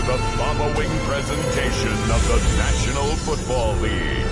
the following presentation of the National Football League.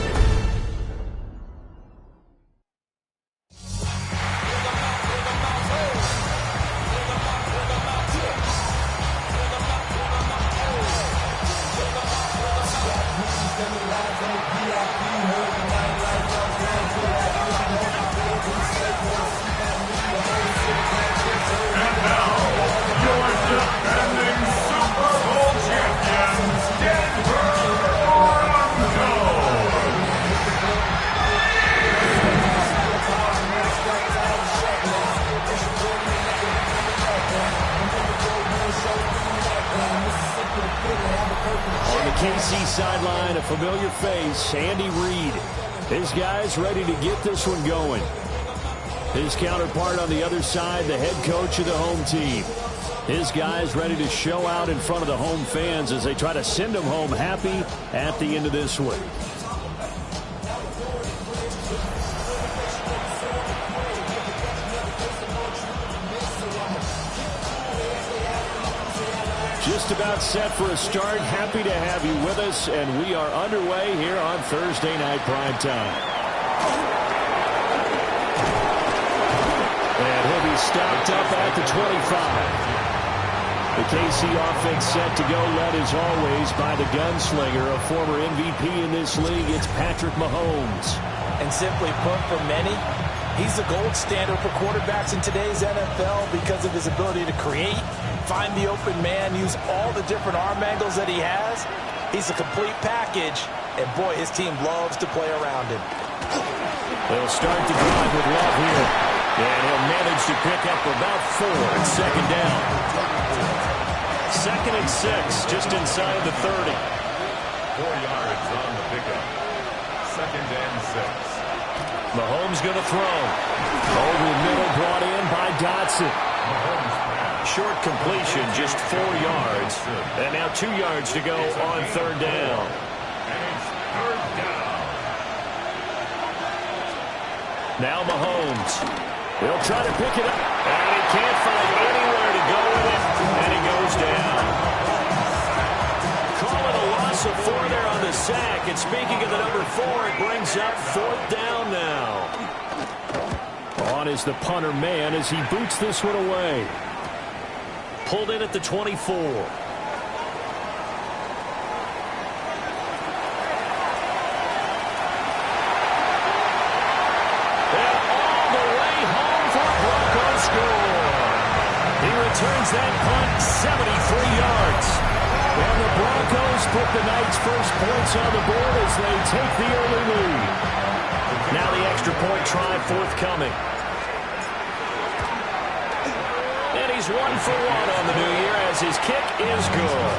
On the KC sideline, a familiar face, Andy Reid. His guys ready to get this one going. His counterpart on the other side, the head coach of the home team. His guys ready to show out in front of the home fans as they try to send them home happy at the end of this one. Just about set for a start. Happy to have you with us, and we are underway here on Thursday Night Primetime. And he'll be stopped up at the 25. The KC offense set to go, led as always by the gunslinger, a former MVP in this league. It's Patrick Mahomes. And simply put, for many, he's the gold standard for quarterbacks in today's NFL because of his ability to create, find the open man, use all the different arm angles that he has. He's a complete package, and boy, his team loves to play around him. They'll start the drive with Love here, and he'll manage to pick up about 4 on second down. 2nd and 6, just inside the 30. 4 yards on the pickup. 2nd and 6. Mahomes going to throw. Over the middle, brought in by Dotson. Short completion, just 4 yards. And now 2 yards to go on 3rd down. And it's 3rd down. Now Mahomes. He'll try to pick it up. And he can't find anywhere to go with it. And he goes down. Call it a loss of 4 there on the sack. And speaking of the number 4, it brings up 4th down now. On is the punter man as he boots this one away. Pulled in at the 24. And all the way home for a Broncos score. He returns that punt 73 yards. And the Broncos put the night's first points on the board as they take the early lead. Now the extra point try forthcoming. And he's 1 for 1 on the new year as his kick is good.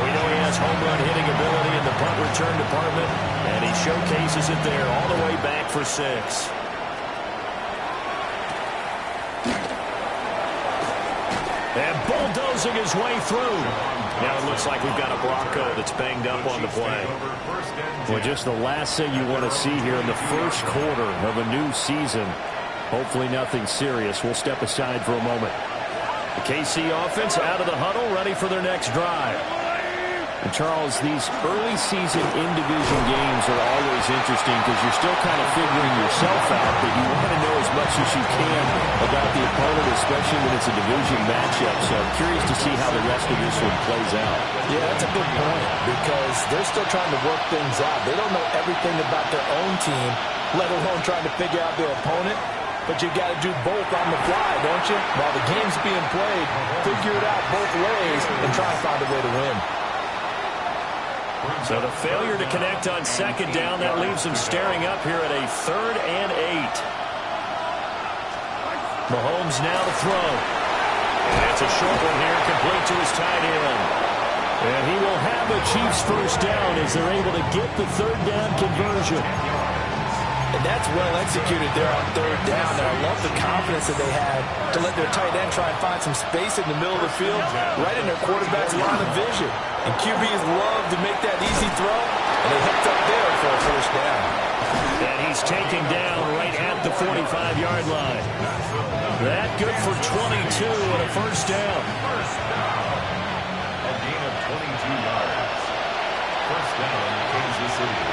We know he has home run hitting ability in the punt return department, and he showcases it there all the way back for 6. And bulldozing his way through. Now it looks like we've got a Bronco that's banged up on the play. Well, just the last thing you want to see here in the first quarter of a new season. Hopefully nothing serious. We'll step aside for a moment. The KC offense out of the huddle, ready for their next drive. And Charles, these early season in-division games are always interesting because you're still kind of figuring yourself out, but you want to know as much as you can about the opponent, especially when it's a division matchup. So I'm curious to see how the rest of this one plays out. Yeah, that's a good point because they're still trying to work things out. They don't know everything about their own team, let alone trying to figure out their opponent. But you got to do both on the fly, don't you? While the game's being played, figure it out both ways and try to find a way to win. So the failure to connect on 2nd down, that leaves him staring up here at a 3rd and 8. Mahomes now to throw. And that's a short one here, complete to his tight end. And he will have a Chiefs first down as they're able to get the 3rd down conversion. And that's well executed there on 3rd down. And I love the confidence that they had to let their tight end try and find some space in the middle of the field, right in their quarterback's line of vision. And QBs love to make that easy throw, and they hooked up there for a first down. And he's taken down right at the 45-yard line. That good for 22 and a first down. yards. First down, Kansas City.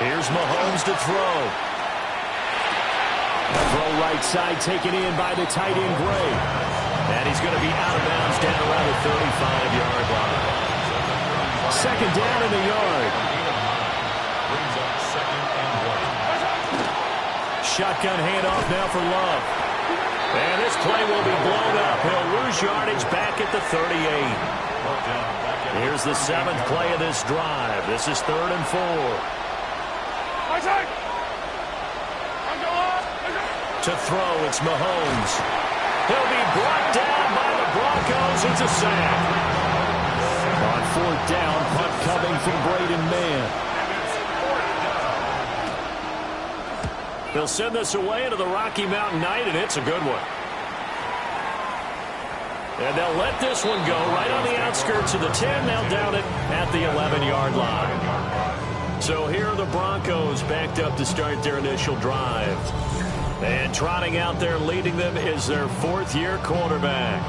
Here's Mahomes to throw. Throw right side taken in by the tight end Gray. And he's going to be out of bounds down around the 35-yard line. Second down in the yard. Brings up second and 1. Shotgun handoff now for Love. And this play will be blown up. He'll lose yardage back at the 38. Here's the 7th play of this drive. This is 3rd and 4. To throw, it's Mahomes. He'll be brought down by the Broncos. It's a sack. On 4th down, punt coming from Braden Mann. They'll send this away into the Rocky Mountain Night, and it's a good one. And they'll let this one go right on the outskirts of the 10. They'll down it at the 11-yard line. So here are the Broncos backed up to start their initial drive. And trotting out there leading them is their 4th-year quarterback.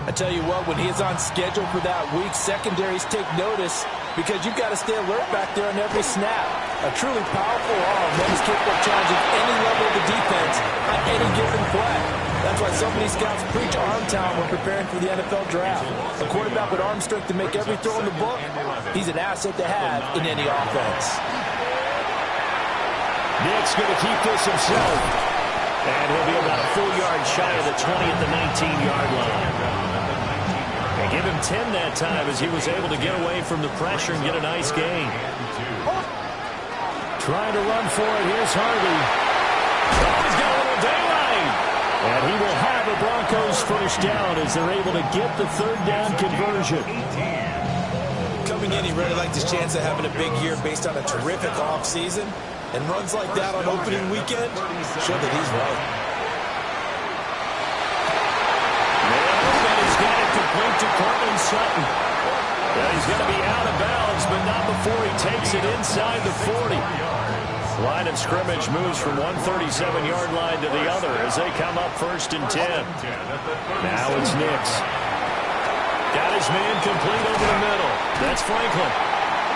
I tell you what, when he's on schedule for that week, secondaries take notice because you've got to stay alert back there on every snap. A truly powerful arm that is capable of challenging any level of the defense on any given play. That's why so many scouts preach arm talent when preparing for the NFL draft. A quarterback with arm strength to make every throw in the book, he's an asset to have in any offense. Nick's going to keep this himself. And he'll be about a full yard shy of the 20 at the 19-yard line. They give him 10 that time as he was able to get away from the pressure and get a nice gain. Trying to run for it. Here's Harvey. Oh, he's got a little daylight. And he will have the Broncos first down as they're able to get the 3rd down conversion. Coming in, he really liked his chance of having a big year based on a terrific offseason. And runs like that on opening weekend show that he's right. He's got it complete to Cortland Sutton. Yeah, he's going to be out of bounds, but not before he takes it inside the 40. Line of scrimmage moves from one 37-yard line to the other as they come up 1st and 10. Now it's Nims. Got his man complete over the middle. That's Franklin.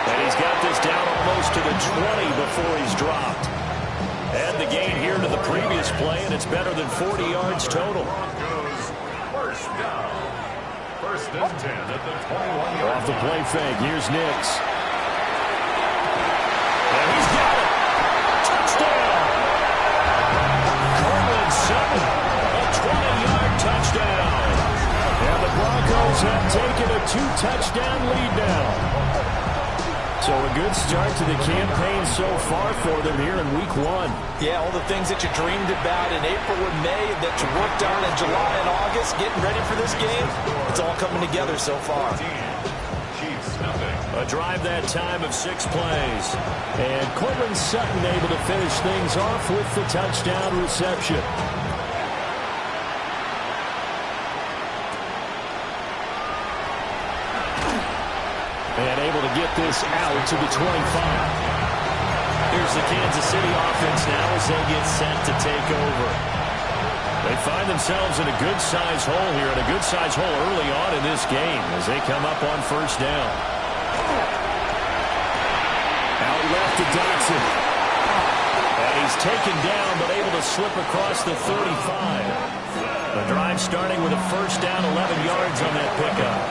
And he's got this down almost to the 20 before he's dropped. Add the gain here to the previous play, and it's better than 40 yards total. First down. 1st and 10 at the 21-yard line. Off the play fake, here's Nims. And he's got it. Touchdown. Cortland Sutton, a 20-yard touchdown. And the Broncos have taken a 2-touchdown lead now. So a good start to the campaign so far for them here in week 1. Yeah, all the things that you dreamed about in April and May that you worked on in July and August, getting ready for this game, it's all coming together so far. A drive that time of 6 plays. And Cortland Sutton able to finish things off with the touchdown reception. And able to get this out to the 25. Here's the Kansas City offense now as they get set to take over. They find themselves in a good-sized hole here, and a good-sized hole early on in this game as they come up on 1st down. Out left to Dotson. And he's taken down but able to slip across the 35. The drive starting with a 1st down, 11 yards on that pickup.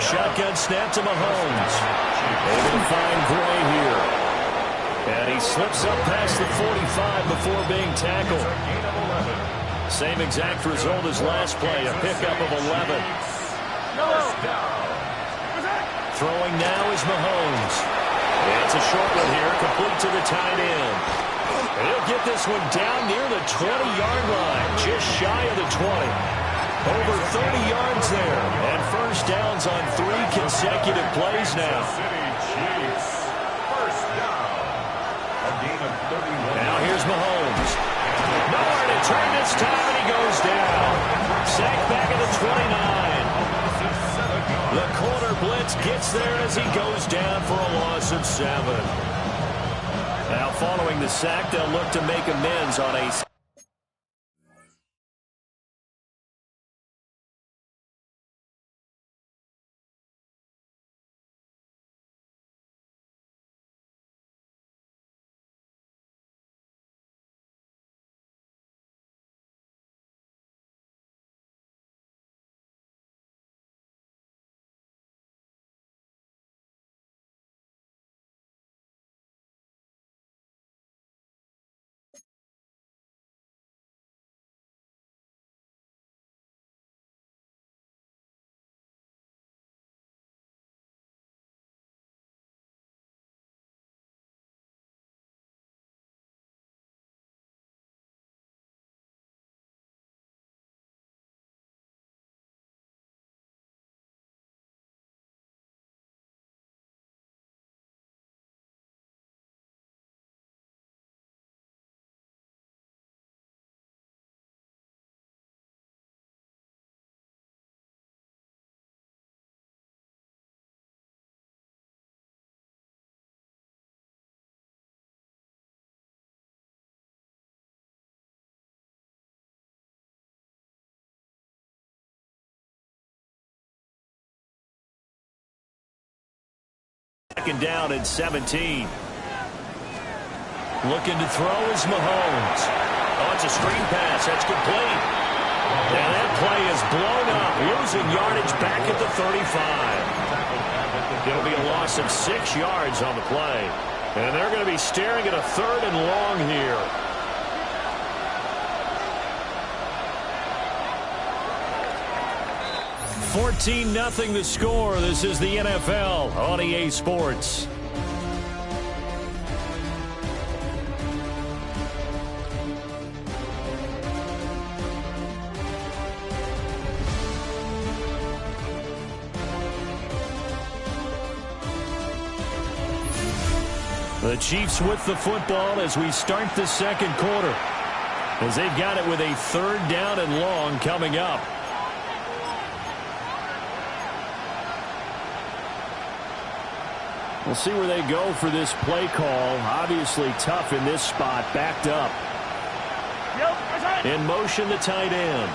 Shotgun snap to Mahomes. Able to find Gray here. And he slips up past the 45 before being tackled. Same exact result as last play, a pickup of 11. Throwing now is Mahomes. It's a short one here, complete to the tight end. And he'll get this one down near the 20-yard line, just shy of the 20. Over 30 yards there, and 1st downs on 3 consecutive plays now. Now here's Mahomes. Nowhere to turn this time, and he goes down. Sacked back at the 29. The corner blitz gets there as he goes down for a loss of 7. Now following the sack, they'll look to make amends on a Second down and 17. Looking to throw is Mahomes. Oh, it's a screen pass. That's complete. And that play is blown up, losing yardage back at the 35. It'll be a loss of 6 yards on the play. And they're going to be staring at a 3rd and long here. $14-0 the score. This is the NFL on EA Sports. The Chiefs with the football as we start the second quarter, as they've got it with a 3rd down and long coming up. We'll see where they go for this play call. Obviously tough in this spot, backed up. In motion, the tight end.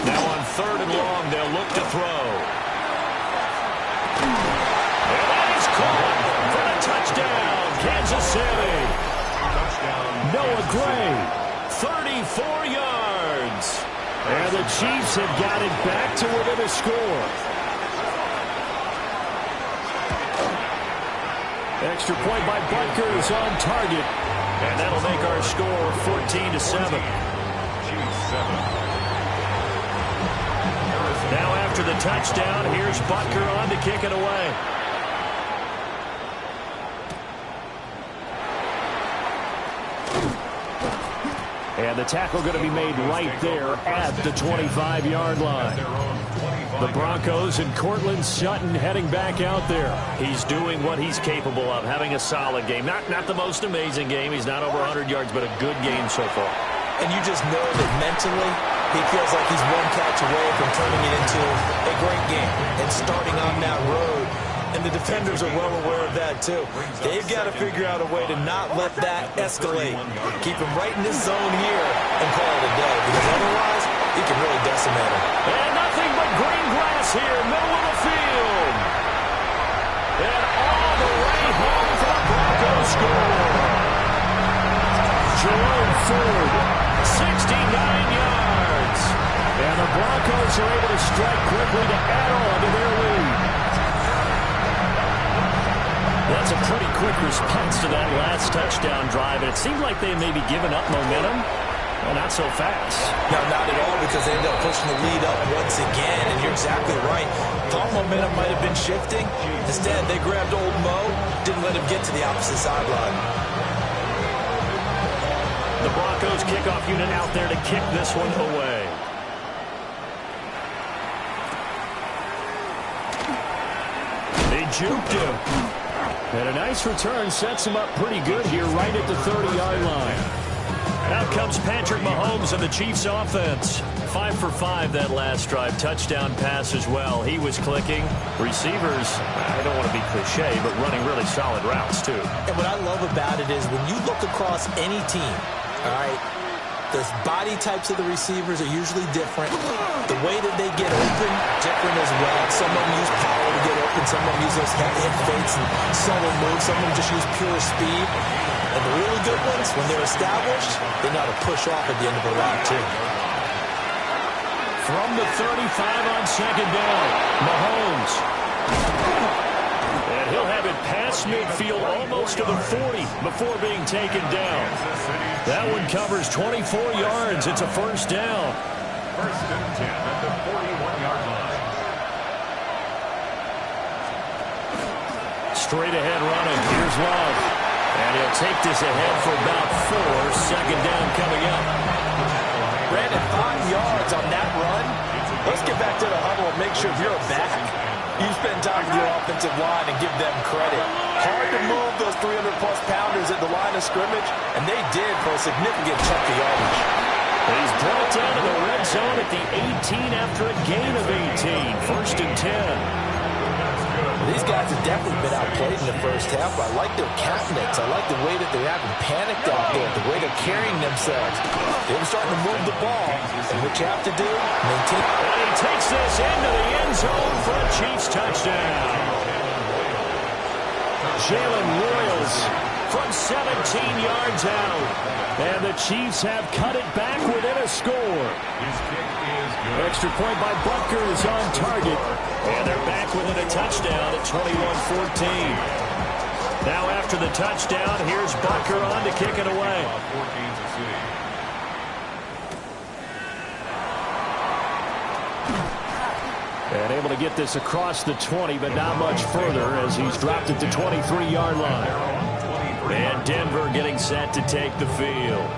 Now on 3rd and long, they'll look to throw. Caught for a touchdown, Kansas City. Noah Gray, 34 yards. And the Chiefs have got it back to within a score. Extra point by Butker is on target. And that'll make our score 14-7. Now after the touchdown, here's Butker on to kick it away. And the tackle going to be made right there at the 25-yard line. The Broncos and Cortland Sutton heading back out there. He's doing what he's capable of, having a solid game. Not the most amazing game. He's not over 100 yards, but a good game so far. And you just know that mentally, he feels like he's one catch away from turning it into a great game and starting on that road. And the defenders are well aware of that, too. They've got to figure out a way to not let that escalate. Keep him right in this zone here and call it a day, because otherwise, he can really decimate him. And nothing but green grass here, middle of the field. And all the way home for the Broncos score. Jerome Ford, 69 yards. And the Broncos are able to strike quickly to add on to their lead. That's a pretty quick response to that last touchdown drive. And it seemed like they may be giving up momentum. Well, not so fast. No, not at all, because they ended up pushing the lead up once again. And you're exactly right. Thought momentum might have been shifting. Instead, they grabbed old Mo, didn't let him get to the opposite sideline. The Broncos kickoff unit out there to kick this one away. They juked him. And a nice return sets him up pretty good here right at the 30-yard line. Out comes Patrick Mahomes and the Chiefs offense. 5 for 5 that last drive. Touchdown pass as well. He was clicking. Receivers, I don't want to be cliche, but running really solid routes too. And what I love about it is when you look across any team, all right, the body types of the receivers are usually different. The way that they get open, different as well. Some of them use power to get open. Some of them use those heavy hit fakes and subtle moves. Some of them just use pure speed. And the really good ones, when they're established, they know how to push off at the end of the route, too. From the 35 on second down, Mahomes. And he'll have it past midfield almost to the 40 before being taken down. That one covers 24 yards. It's a first down. First and 10 at the 41-yard line. Straight ahead running. Here's Love. And he'll take this ahead for about 4. Second down coming up. Brandon, 5 yards on that run. Let's get back to the huddle and make sure you're back. You spend time with your offensive line and give them credit. Hard to move those 300-plus pounders at the line of scrimmage, and they did for a significant chunk of yardage. He's brought down to the red zone at the 18 after a gain of 18. First and 10. These guys have definitely been outplayed in the first half. I like their countenance. I like the way that they haven't panicked out there, the way they're carrying themselves. They were starting to move the ball, and What you have to do, maintain. And he takes this into the end zone for a Chiefs touchdown. Jalen Royals from 17 yards out. And the Chiefs have cut it back within a score. Extra point by Butker is on target. And they're back within a touchdown at 21-14. Now after the touchdown, here's Butker on to kick it away. And able to get this across the 20, but not much further as he's dropped it to 23-yard line. And Denver getting set to take the field.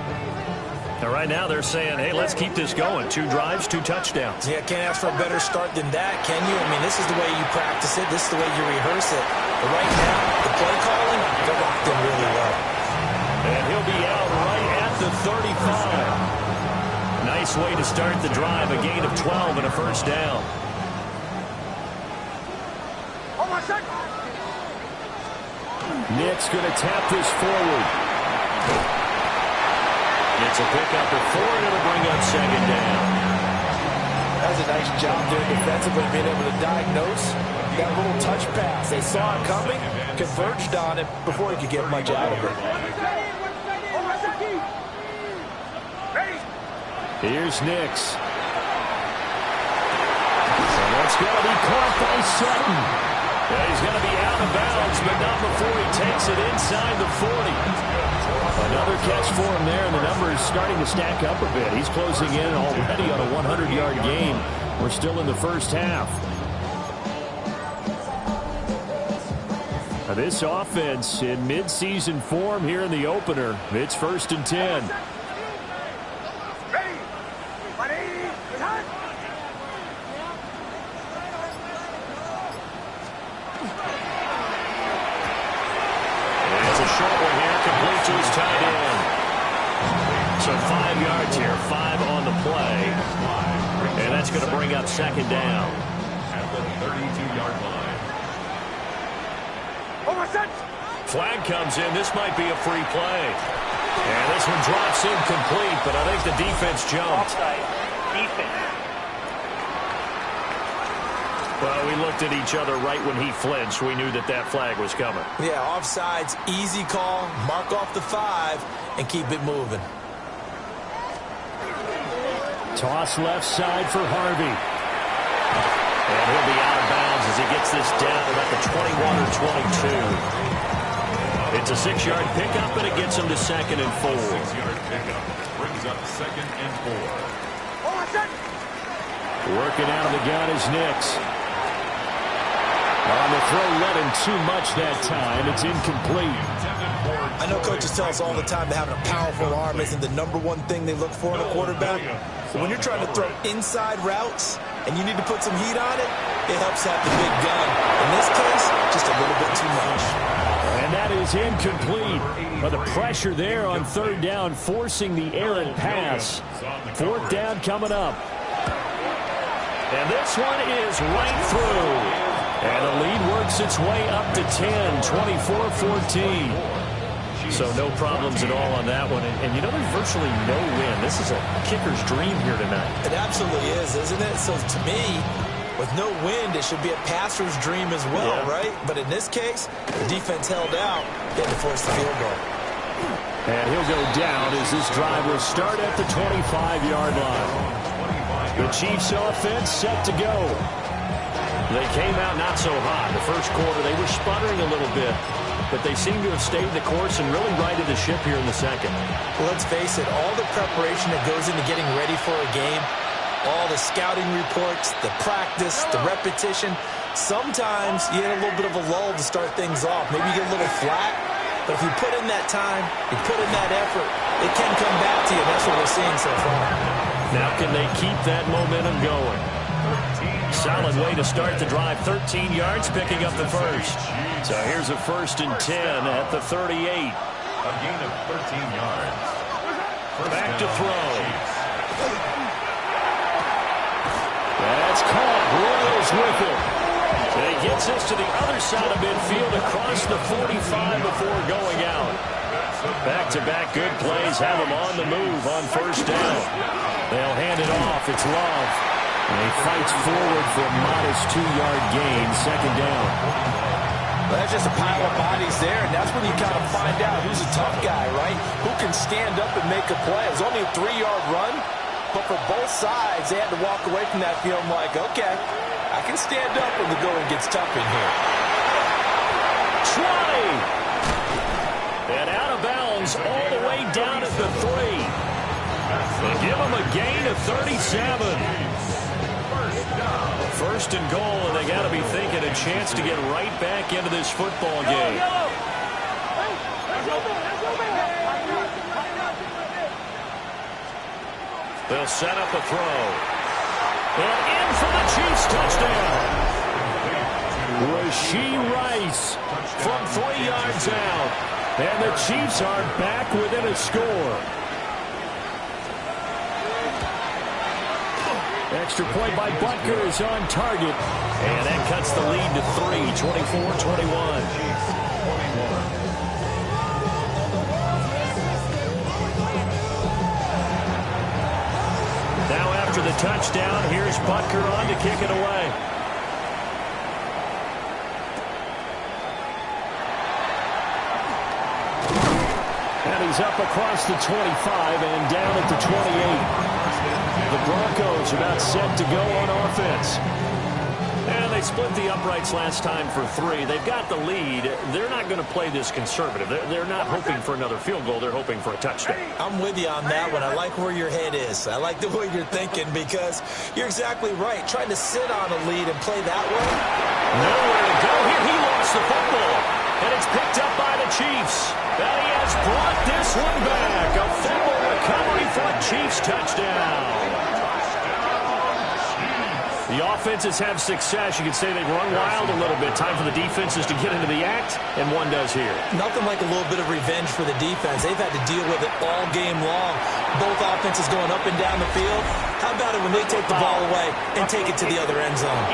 Now right now they're saying, hey, let's keep this going. 2 drives, 2 touchdowns. Yeah, can't ask for a better start than that, can you? I mean, this is the way you practice it. This is the way you rehearse it. But right now, the play calling, they're locked in really well. And he'll be out right at the 35. Nice way to start the drive. A gain of 12 and a first down. Nick's going to tap this forward. It's a pickup at 4, and it'll bring up second down. That's a nice job there defensively, being able to diagnose that little touch pass. They saw it coming, converged on it before he could get much out of it. Here's Niks. And that's going to be caught by Sutton. Yeah, he's going to be out of bounds, but not before he takes it inside the 40. Another catch for him there, and the number is starting to stack up a bit. He's closing in already on a 100-yard game. We're still in the first half. Now this offense in midseason form here in the opener. It's 1st and 10. To his tight end. So 5 yards here, 5 on the play. And that's going to bring up second down. At the 32-yard line. Flag comes in. This might be a free play. And this one drops incomplete, but I think the defense jumped. Offside. Defense. Well, we looked at each other right when he flinched. We knew that that flag was coming. Yeah, offsides, easy call. Mark off the 5 and keep it moving. Toss left side for Harvey. And he'll be out of bounds as he gets this down about the 21 or 22. It's a 6-yard pickup, and it gets him to 2nd and 4. 6-yard pickup brings up 2nd and 4. Working out of the gun is Niks. On the throw, led him too much that time. It's incomplete. I know coaches tell us all the time that having a powerful arm isn't the #1 thing they look for in a quarterback. But when you're trying to throw inside routes and you need to put some heat on it, it helps have the big gun. In this case, just a little bit too much. And that is incomplete. But the pressure there on 3rd down, forcing the errant pass. 4th down coming up. And this one is right through. And the lead works its way up to 10, 24-14. So no problems at all on that one. And you know, there's virtually no win. This is a kicker's dream here tonight. It absolutely is, isn't it? So to me, with no wind, it should be a passer's dream as well, right? But in this case, the defense held out, getting to force the field goal. And he'll go down as this drive will start at the 25-yard line. The Chiefs offense set to go. They came out not so hot. The first quarter, they were sputtering a little bit, but they seem to have stayed the course and really righted the ship here in the second. Well, let's face it, all the preparation that goes into getting ready for a game, all the scouting reports, the practice, the repetition, sometimes you get a little bit of a lull to start things off. Maybe you get a little flat, but if you put in that time, you put in that effort, it can come back to you, and that's what we're seeing so far. Now can they keep that momentum going? Solid way to start the drive. 13 yards, picking up the first. So here's a 1st and 10 at the 38. A gain of 13 yards. Back to throw. That's caught. Royals with it. And he gets this to the other side of midfield across the 45 before going out. Back-to-back good plays have him on the move on 1st down. They'll hand it off. off. It's Love. And he fights forward for a modest 2-yard gain, second down. Well, that's just a pile of bodies there, and that's when you kind of find out who's a tough guy, right? Who can stand up and make a play. It was only a 3-yard run, but for both sides, they had to walk away from that feeling like, okay, I can stand up when the going gets tough in here. 20! And out of bounds all the way down at the 3. They give him a gain of 37. First and goal, and they got to be thinking a chance to get right back into this football game. They'll set up a throw. And in for the Chiefs touchdown. Rashee Rice from 3 yards out. And the Chiefs are back within a score. Extra point by Butker is on target. And that cuts the lead to 3, 24-21. Now after the touchdown, here's Butker on to kick it away. And he's up across the 25 and down at the 28. The Broncos about set to go on offense. And they split the uprights last time for 3. They've got the lead. They're not going to play this conservative. They're not hoping for another field goal. They're hoping for a touchdown. I'm with you on that one. I like where your head is. I like the way you're thinking because you're exactly right. Trying to sit on a lead and play that way. Nowhere to go here. He lost the football. And it's picked up by the Chiefs. And he has brought this one back. A fumble recovery for a Chiefs touchdown. The offenses have success. You can say they've run wild a little bit. Time for the defenses to get into the act, and one does here. Nothing like a little bit of revenge for the defense. They've had to deal with it all game long. Both offenses going up and down the field. How about it when they take the ball away and take it to the other end zone?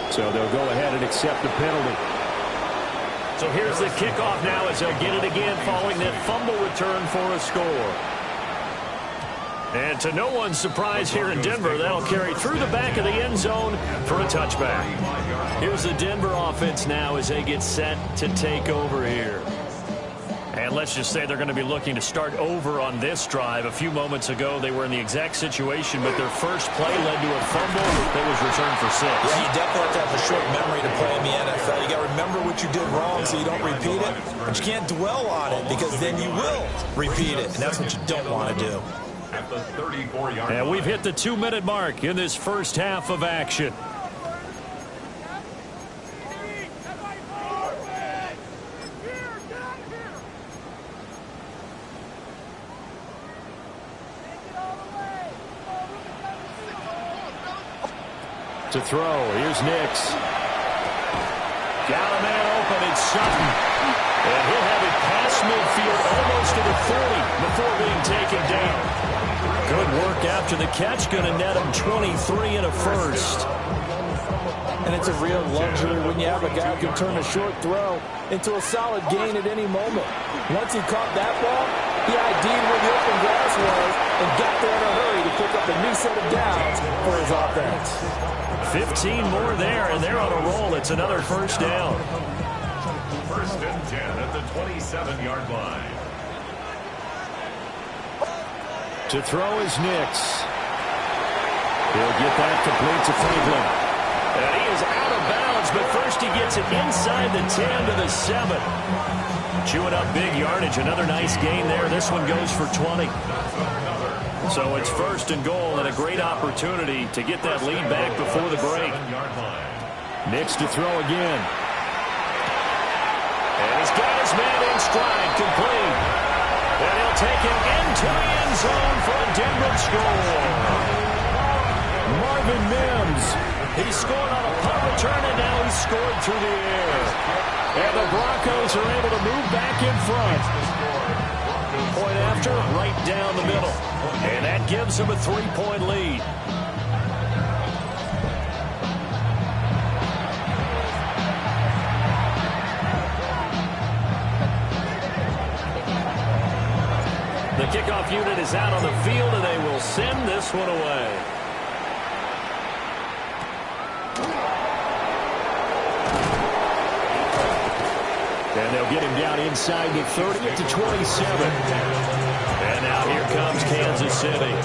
So they'll go ahead and accept the penalty. So here's the kickoff now as they'll get it again following that fumble return for a score. And to no one's surprise here in Denver, that'll carry through the back of the end zone for a touchback. Here's the Denver offense now as they get set to take over here. And let's just say they're going to be looking to start over on this drive. A few moments ago, they were in the exact situation, but their first play led to a fumble that was returned for 6. Yeah, you definitely have to have a short memory to play in the NFL. You got to remember what you did wrong so you don't repeat it, but you can't dwell on it because then you will repeat it, and that's what you don't want to do. At the 34-yard and we've hit the 2-minute mark in this first half of action. To throw, here's Nims. Got a man open, it's Sutton. And he'll have it past midfield almost to the 30 before being taken down. Good work after the catch, going to net him 23 and a first. And it's a real luxury when you have a guy who can turn a short throw into a solid gain at any moment. Once he caught that ball, he ID'd where the open grass was and got there in a hurry to pick up a new set of downs for his offense. 15 more there, and they're on a roll. It's another first down. First and 10 at the 27-yard line. To throw is Nims. He'll get that complete to Franklin. And he is out of bounds, but first he gets it inside the 10 to the 7. Chewing up big yardage. Another nice gain there. This one goes for 20. So it's first and goal and a great opportunity to get that lead back before the break. Nims to throw again. And he's got his man in stride, complete. And he'll take it into the end zone for a Denver score. Marvin Nims. He scored on a punt return, and now he's scored through the air. And the Broncos are able to move back in front. Point after, right down the middle. And that gives them a 3-point lead. The kickoff unit is out on the field, and they will send this one away. And they'll get him down inside the 30 to 27. And now here comes Kansas City.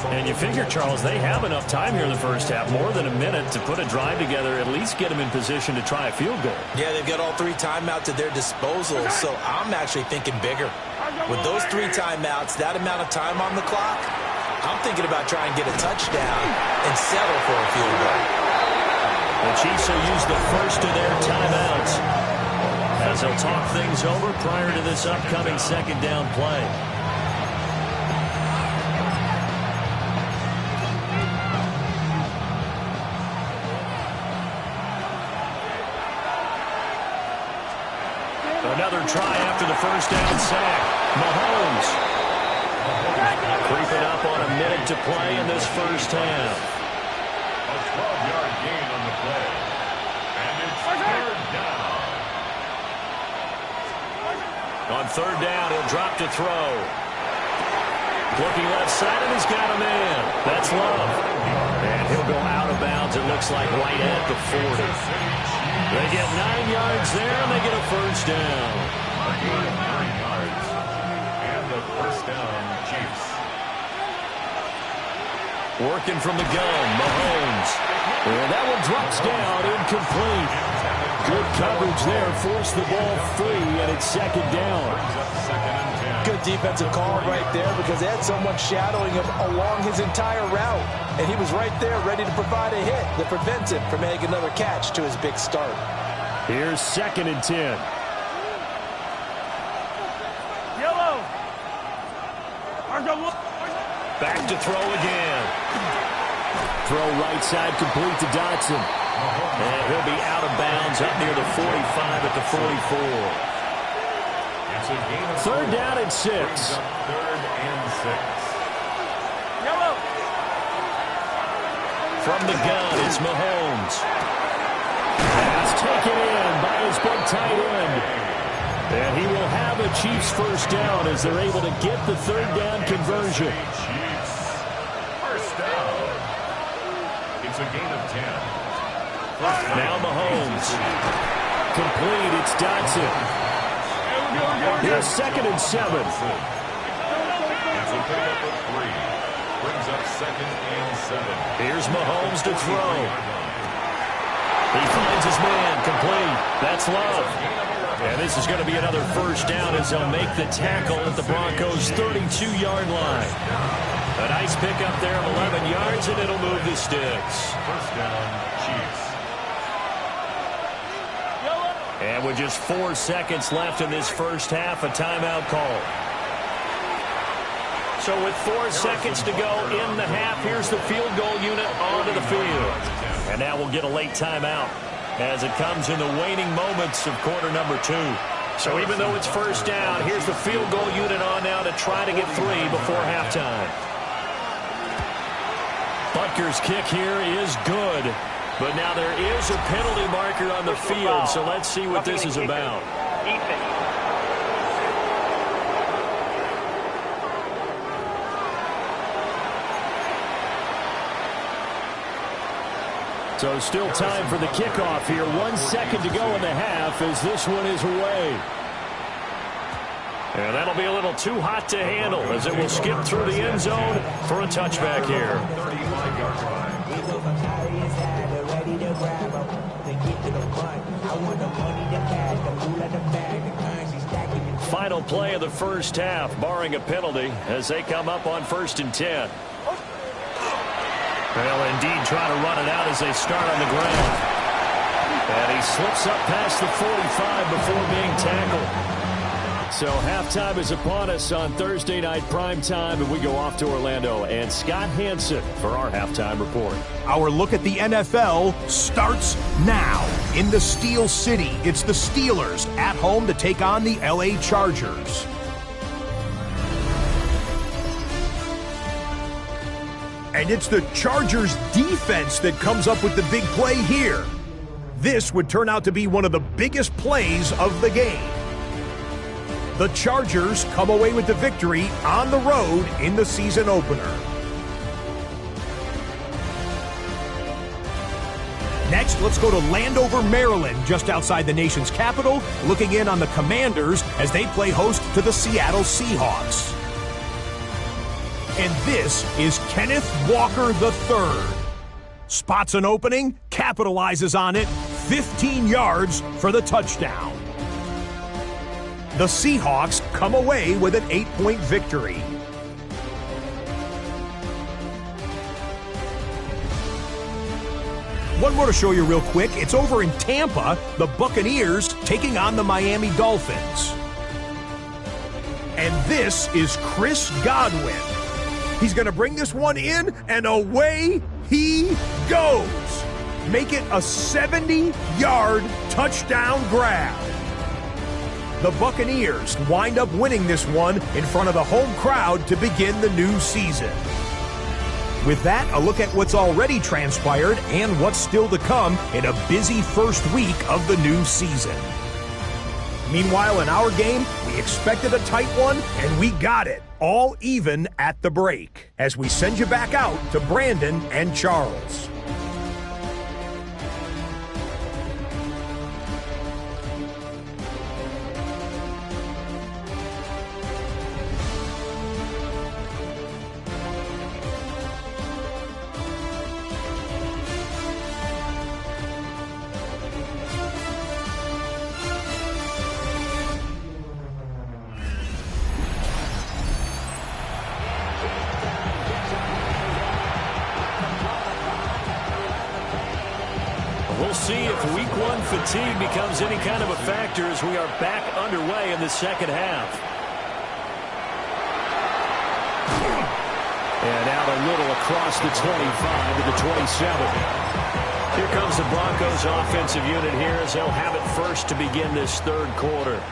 And you figure, Charles, they have enough time here in the first half, more than a minute, to put a drive together, at least get them in position to try a field goal. Yeah, they've got all 3 timeouts at their disposal, so I'm actually thinking bigger. With those 3 timeouts, that amount of time on the clock, I'm thinking about trying to get a touchdown and settle for a field goal. The Chiefs will use the first of their timeouts as they'll talk things over prior to this upcoming second down play. Another try after the first down sack. Mahomes creeping up on a minute to play in this first half. A 12-yard gain on the play. And it's third down. On third down, he'll drop to throw. Looking left side, and he's got a man. That's Love. And he'll go out of bounds, it looks like, right at the 40. They get 9 yards there, and they get a first down. 9 yards. And the first down, Chiefs. Working from the gun, Mahomes. And that one drops down, incomplete. Good coverage there, forced the ball free, and it's second down. Good defensive call right there because they had someone shadowing him along his entire route. And he was right there ready to provide a hit that prevents him from making another catch to his big start. Here's 2nd and 10. Yellow. Back to throw again. Throw right side complete to Dotson. And he'll be out of bounds up near the 45 at the 44. Third down and 6. Third and 6. Yellow. From the gun, it's Mahomes. Pass taken in by his big tight end. And he will have a Chiefs first down as they're able to get the third down conversion. Chiefs. First down. It's a gain of 10. Now Mahomes. Complete, it's Dotson. Here's 2nd and 7. It's a pickup of 3. Brings up 2nd and 7. Here's Mahomes to throw. He finds his man, complete. That's Love. And this is going to be another first down as they'll make the tackle at the Broncos' 32-yard line. A nice pickup there of 11 yards, and it'll move the sticks. First down, Chiefs. And with just 4 seconds left in this first half, a timeout call. So with 4 seconds to go in the half, here's the field goal unit onto the field. And now we'll get a late timeout as it comes in the waning moments of quarter number 2. So even though it's first down, here's the field goal unit on now to try to get 3 before halftime. Butker's kick here is good. But now there is a penalty marker on the field, so let's see what this is about. So still time for the kickoff here. 1 second to go in the half as this one is away. And that'll be a little too hot to handle as it will skip through the end zone for a touchback here. 35-yard line. Final play of the first half, barring a penalty, as they come up on 1st and 10. Well, indeed, trying to run it out as they start on the ground. And he slips up past the 45 before being tackled. So halftime is upon us on Thursday night primetime, and we go off to Orlando. And Scott Hansen for our halftime report. Our look at the NFL starts now. In the Steel City, it's the Steelers at home to take on the LA Chargers. And it's the Chargers defense that comes up with the big play here. This would turn out to be one of the biggest plays of the game. The Chargers come away with the victory on the road in the season opener. Next, let's go to Landover, Maryland, just outside the nation's capital, looking in on the Commanders as they play host to the Seattle Seahawks. And this is Kenneth Walker III. Spots an opening, capitalizes on it, 15 yards for the touchdown. The Seahawks come away with an 8-point victory. One more to show you real quick. It's over in Tampa, the Buccaneers taking on the Miami Dolphins. And this is Chris Godwin. He's going to bring this one in, and away he goes. Make it a 70-yard touchdown grab. The Buccaneers wind up winning this one in front of the home crowd to begin the new season. With that, a look at what's already transpired and what's still to come in a busy first week of the new season. Meanwhile, in our game, we expected a tight one, and we got it, all even at the break, as we send you back out to Brandon and Charles. We'll see if week one fatigue becomes any kind of a factor as we are back underway in the second half. And out a little across the 25 to the 27. Here comes the Broncos offensive unit here as they'll have it first to begin this third quarter.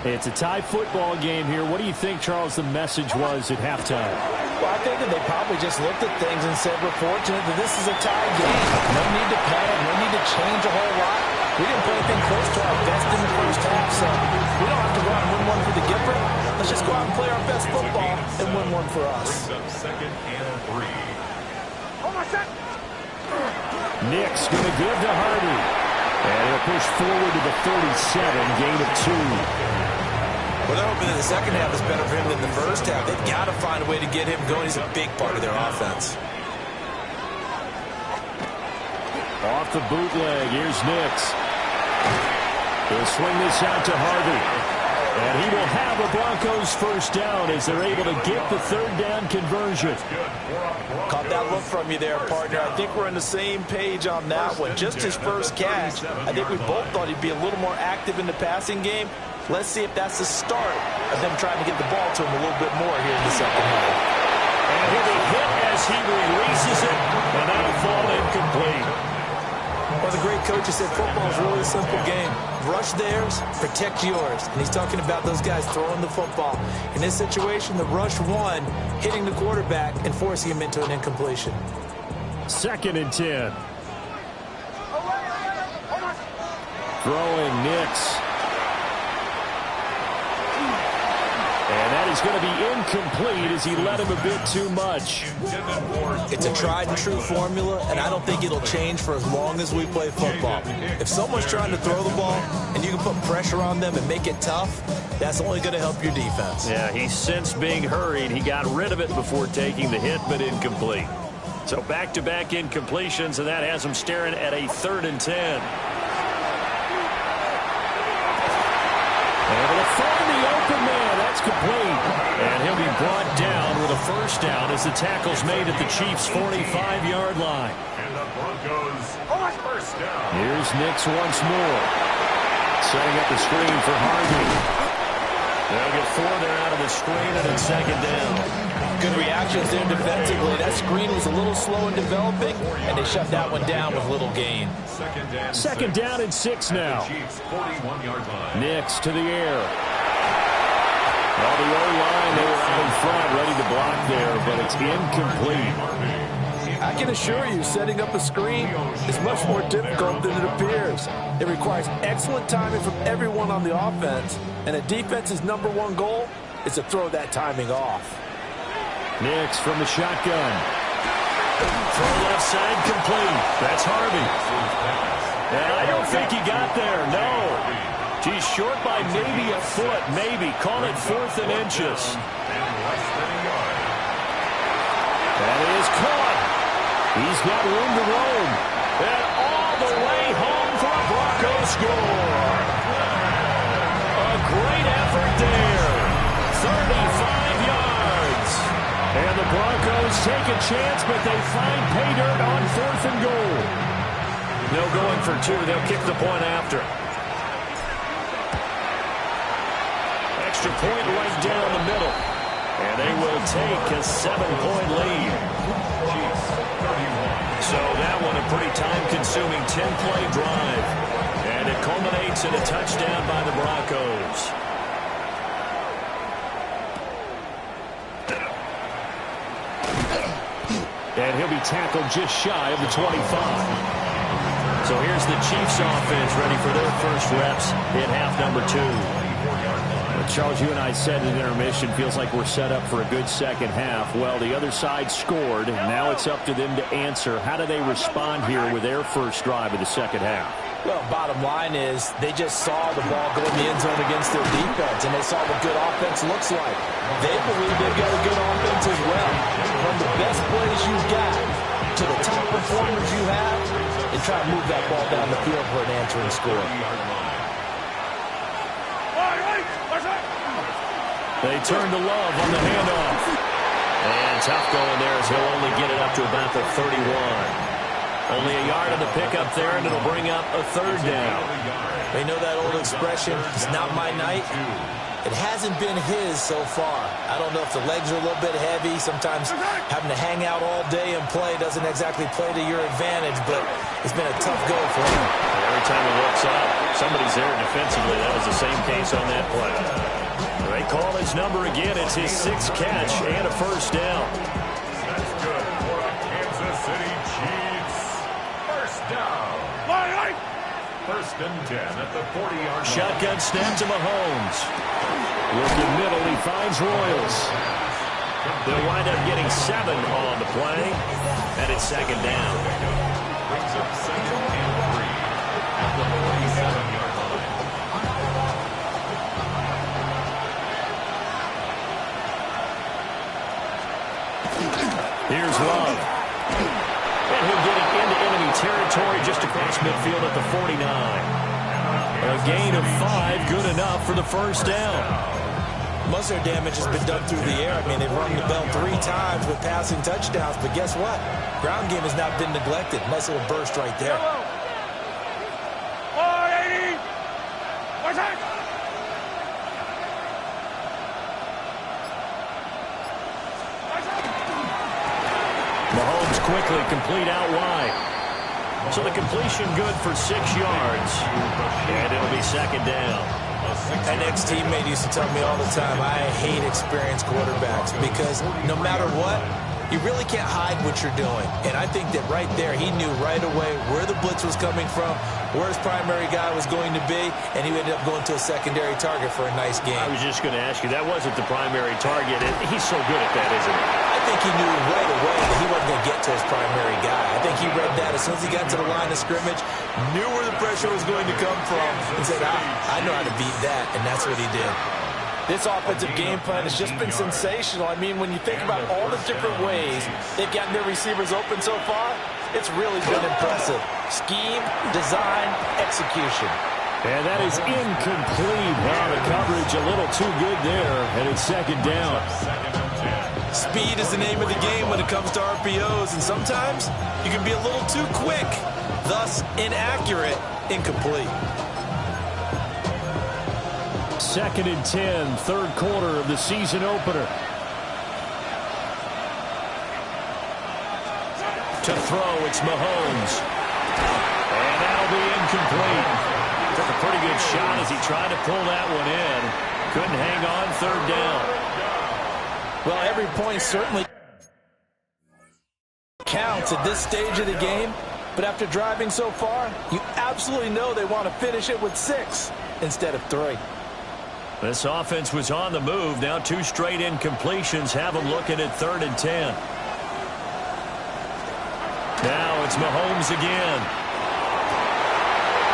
It's a tie football game here. What do you think, Charles, the message was at halftime? Well, I think that they probably just looked at things and said, we're fortunate that this is a tie game. No need to panic. No need to change a whole lot. We didn't play anything close to our best in the first half, so we don't have to go out and win one for the giver. Let's just go out and play our best football and win one for us. Second and 3. Nick's going to give to Hardy. And he'll push forward to the 37, gain of 2. Well, they're hoping that the second half is better for him than the first half. They've got to find a way to get him going. He's a big part of their offense. Off the bootleg, here's Nims. He'll swing this out to Hardy. And he will have a Broncos first down as they're able to get the third down conversion. Caught that look from you there, partner. I think we're on the same page on that one. Just his first catch. I think we both thought he'd be a little more active in the passing game. Let's see if that's the start of them trying to get the ball to him a little bit more here in the second half. And he'll be hit as he releases it, and that'll fall incomplete. Well, the great coach has said football is really a simple game. Rush theirs, protect yours. And he's talking about those guys throwing the football. In this situation, the rush won, hitting the quarterback and forcing him into an incompletion. 2nd and 10. Throwing Nims. And that is going to be incomplete as he led him a bit too much. It's a tried and true formula, and I don't think it'll change for as long as we play football. If someone's trying to throw the ball and you can put pressure on them and make it tough, that's only going to help your defense. Yeah, he's since being hurried. He got rid of it before taking the hit, but incomplete. So back-to-back incompletions, and that has him staring at a 3rd and 10. Able to find the open man. That's complete. And he'll be brought down with a first down as the tackle's made at the Chiefs' 45-yard line. And the Broncos first down. Here's Nims once more. Setting up the screen for Hardy. They'll get 4 there out of the screen, and it's 2nd down. Good reactions there defensively. That screen was a little slow in developing, and they shut that one down with little gain. 2nd down and 6 now. Nims to the air. Well, the O-line, they were out in front, ready to block there, but it's incomplete. I can assure you, setting up a screen is much more difficult than it appears. It requires excellent timing from everyone on the offense, and a defense's #1 goal is to throw that timing off. Nims from the shotgun. Throw left side complete. That's Harvey. And I don't think he got there, no. He's short by maybe a foot, maybe. Call it 4th and inches. That is caught. He's got room to roam. And all the way home for a Broncos score. A great effort there. 35 yards. And the Broncos take a chance, but they find pay dirt on 4th and goal. No going for 2. They'll kick the point after. Extra point right down the middle. And they will take a 7-point lead. So that one a pretty time-consuming 10-play drive. And it culminates in a touchdown by the Broncos. And he'll be tackled just shy of the 25. So here's the Chiefs offense ready for their first reps in half number 2. Charles, you and I said in intermission, feels like we're set up for a good second half. Well, the other side scored, and now it's up to them to answer. How do they respond here with their first drive of the second half? Well, bottom line is they just saw the ball go in the end zone against their defense, and they saw what good offense looks like. They believe they've got a good offense as well. From the best plays you've got to the top performers you have, and try to move that ball down the field for an answering score. They turn to Love on the handoff. And tough going there as he'll only get it up to about the 31. Only a yard on the pickup there, and it'll bring up a 3rd down. They know that old expression, it's not my night. It hasn't been his so far. I don't know if the legs are a little bit heavy. Sometimes having to hang out all day and play doesn't exactly play to your advantage, but it's been a tough go for him. Every time he looks up, somebody's there defensively. That was the same case on that play. They call his number again. It's his 6th catch and a 1st down. That's good for the Kansas City Chiefs. First down. 1st and 10 at the 40-yard line. Shotgun snap to Mahomes. Looking middle, he finds Royals. They'll wind up getting 7 on the play, and it's 2nd down. Brings up 2nd and 3 at the 47-yard line. Here's Love. And he'll get it into enemy territory just across midfield at the 49. A gain of 5, good enough for the 1st down. Most of their damage has been done through the air. I mean, they've rung the bell 3 times with passing touchdowns, but guess what? Ground game has not been neglected. Nice little burst right there. Mahomes quickly complete out wide. So the completion good for 6 yards. And it'll be 2nd down. An ex-teammate used to tell me all the time, I hate experienced quarterbacks because no matter what, you really can't hide what you're doing. And I think that right there, he knew right away where the blitz was coming from, where his primary guy was going to be, and he ended up going to a secondary target for a nice game. I was just going to ask you, that wasn't the primary target. He's so good at that, isn't he? I think he knew right away that he wasn't going to get to his primary guy. I think he read that as soon as he got to the line of scrimmage, knew where the pressure was going to come from, and said, I know how to beat that, and that's what he did. This offensive game plan has just been sensational. I mean, when you think about all the different ways they've gotten their receivers open so far, it's really been impressive. Scheme, design, execution. And that is incomplete. Wow, the coverage a little too good there, and it's 2nd down. Speed is the name of the game when it comes to RPOs, and sometimes you can be a little too quick, thus inaccurate, incomplete. 2nd and 10, 3rd quarter of the season opener. To throw, it's Mahomes. And that'll be incomplete. Took a pretty good shot as he tried to pull that one in. Couldn't hang on, 3rd down. Well, every point certainly counts at this stage of the game, but after driving so far, you absolutely know they want to finish it with 6 instead of 3. This offense was on the move. Now 2 straight incompletions have them looking at 3rd and 10. Now it's Mahomes again.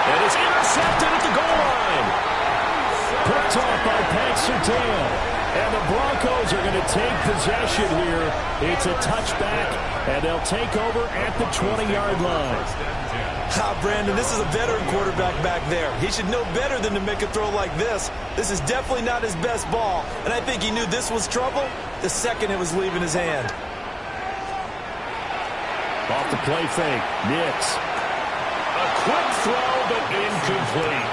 And it's intercepted at the goal line. Picked off by Pat Surtain. And the Broncos are going to take possession here. It's a touchback, and they'll take over at the 20-yard line. Brandon, this is a veteran quarterback back there. He should know better than to make a throw like this. This is definitely not his best ball, and I think he knew this was trouble the second it was leaving his hand. Off the play fake, Nims. A quick throw, but incomplete.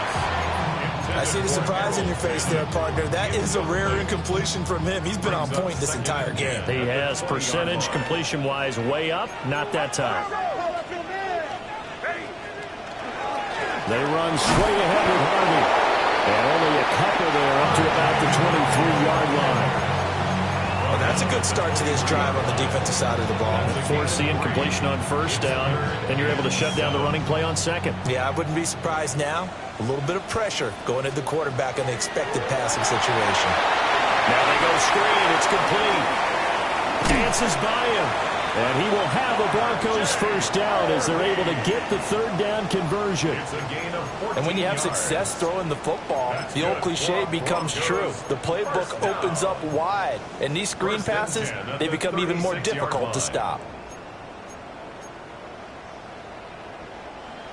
I see the surprise in your face there, partner. That is a rare incompletion from him. He's been on point this entire game. He has percentage completion-wise way up, not that time. They run straight ahead with Harvey. And only a couple there up to about the 23-yard line. Well, that's a good start to this drive on the defensive side of the ball. Force the incompletion on 1st down, then you're able to shut down the running play on 2nd. Yeah, I wouldn't be surprised now. A little bit of pressure going at the quarterback in the expected passing situation. Now they go screen. It's complete. Dances by him. And he will have a Broncos 1st down as they're able to get the 3rd down conversion. And when you have success throwing the football, the old cliche becomes true. The playbook opens up wide. And these screen passes, they become even more difficult to stop.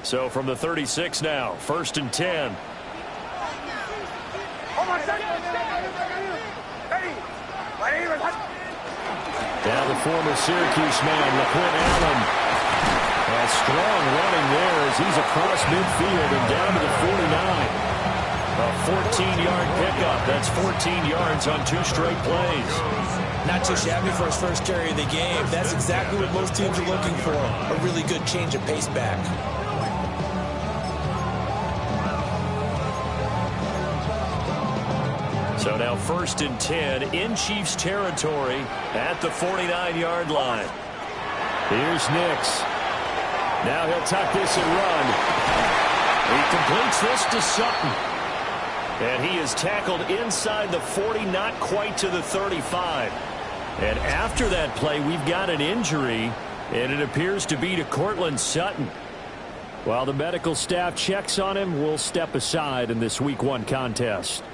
So from the 36 now, 1st and 10. Now the former Syracuse man, LaQuinn Allen, has strong running there as he's across midfield and down to the 49. A 14-yard pickup. That's 14 yards on 2 straight plays. Not too shabby for his first carry of the game. That's exactly what most teams are looking for. A really good change of pace back. So now 1st and 10 in Chiefs territory at the 49-yard line. Here's Nims. Now he'll tuck this and run. He completes this to Sutton. And he is tackled inside the 40, not quite to the 35. And after that play, we've got an injury, and it appears to be to Courtland Sutton. While the medical staff checks on him, we'll step aside in this Week 1 contest.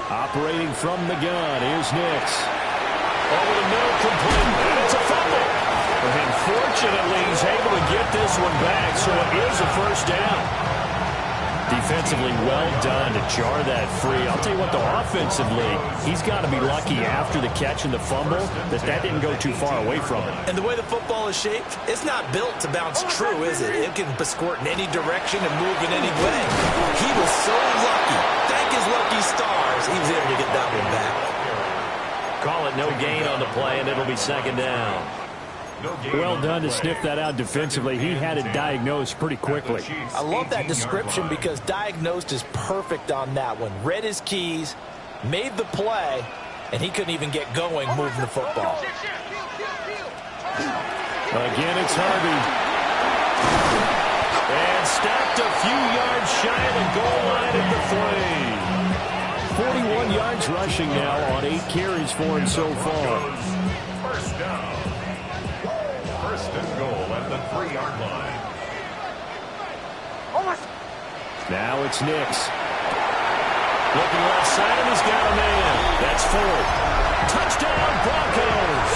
Operating from the gun, here's Nims. Over the middle, complete, and it's a fumble. And fortunately, he's able to get this one back, so it is a 1st down. Defensively well done to jar that free. I'll tell you what, though, offensively, he's got to be lucky after the catch and the fumble that didn't go too far away from him. And the way the football is shaped, it's not built to bounce true, is it? It can squirt in any direction and move in any way. He was so lucky. Thank his lucky stars, he was able to get that one back. Call it no gain on the play, and it'll be 2nd down. Well done to sniff that out defensively. He had it diagnosed pretty quickly. I love that description because diagnosed is perfect on that one. Read his keys, made the play, and he couldn't even get going moving the football. Again, it's Harvey. And stacked a few yards shy of the goal line at the 3. 41 yards rushing now on 8 carries for him so far. 1st down. 1st and goal at the 3-yard line. Now it's Nims. Looking left side, and he's got a man. That's Ford. Touchdown, Broncos.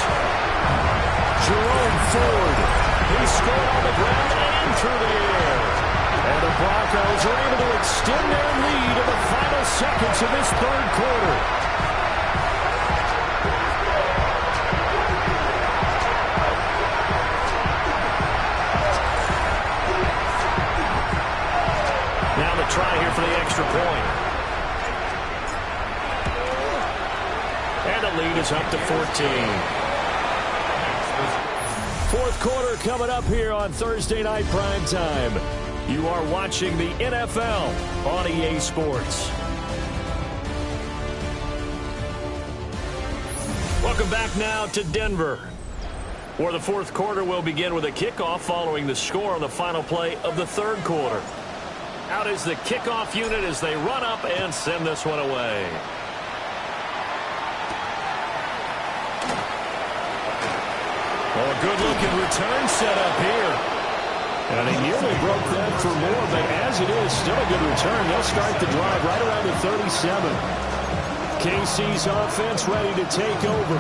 Jerome Ford. He scored on the ground and through the air. And the Broncos are able to extend their lead in the final seconds of this 3rd quarter. Now the try here for the extra point. And the lead is up to 14. Fourth quarter coming up here on Thursday Night Primetime. You are watching the NFL on EA Sports. Welcome back now to Denver, where the fourth quarter will begin with a kickoff following the score on the final play of the third quarter. Out is the kickoff unit as they run up and send this one away. Oh, a good-looking return set up here. And he nearly broke that for more, but as it is, still a good return. They'll start the drive right around the 37. KC's offense ready to take over.